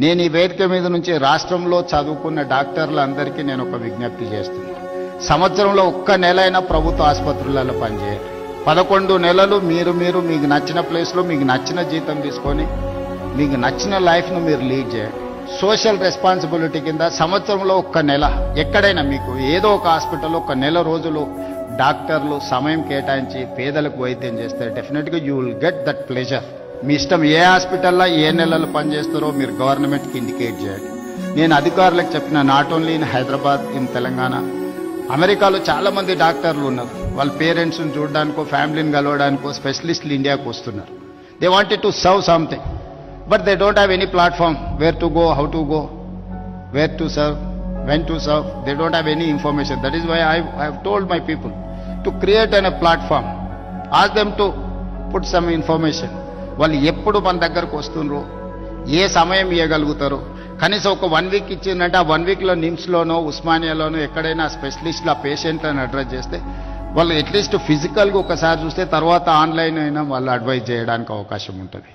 నేను ఈ వేదిక మీద నుంచి రాష్ట్రంలో చదువుకున్న డాక్టర్లందరికీ నేను ఒక విజ్ఞప్తి చేస్తున్నాను. సంవత్సరంలో ఒక్క నెలైనా ప్రభుత్వ ఆసుపత్రులలో పనిచేయండి. 11 నెలలు మీరు మీకు నచ్చిన ప్లేస్లో మీకు నచ్చిన జీతం తీసుకొని మీకు నచ్చిన లైఫ్ను మీరు లీడ్ చేయండి. సోషల్ రెస్పాన్సిబిలిటీ కింద సంవత్సరంలో ఒక్క నెల ఎక్కడైనా మీకు ఏదో ఒక హాస్పిటల్లో ఒక నెల రోజులు డాక్టర్లు సమయం కేటాయించి పేదలకు వైద్యం చేస్తే డెఫినెట్గా you will get that pleasure. మీ ఇష్టం ఏ హాస్పిటల్లో ఏ నెలలు పనిచేస్తారో మీరు గవర్నమెంట్కి ఇండికేట్ చేయండి. నేను అధికారులకు చెప్పిన not only in Hyderabad, in Telangana, అమెరికాలో చాలా మంది డాక్టర్లు ఉన్నారు. వాళ్ళ పేరెంట్స్ని చూడడానికో ఫ్యామిలీని కలవడానికో స్పెషలిస్టులు ఇండియాకు వస్తున్నారు. They wanted to serve something but they don't have any platform where to go, how to go, where to serve, when to serve. They don't have any information. That is why I have told my people to create a platform. Ask them to put some information. వాళ్ళు ఎప్పుడు మన దగ్గరకు వస్తున్నారు, ఏ సమయం ఇవ్వగలుగుతారు, కనీసం ఒక 1 week ఇచ్చిందంటే ఆ 1 వీక్లో నిమ్స్లోనో ఉస్మానియాలోనో ఎక్కడైనా స్పెషలిస్టులు ఆ పేషెంట్లను అడ్రస్ చేస్తే వాళ్ళు అట్లీస్ట్ ఫిజికల్గా ఒకసారి చూస్తే తర్వాత ఆన్లైన్ అయినా వాళ్ళు అడ్వైజ్ చేయడానికి అవకాశం ఉంటుంది.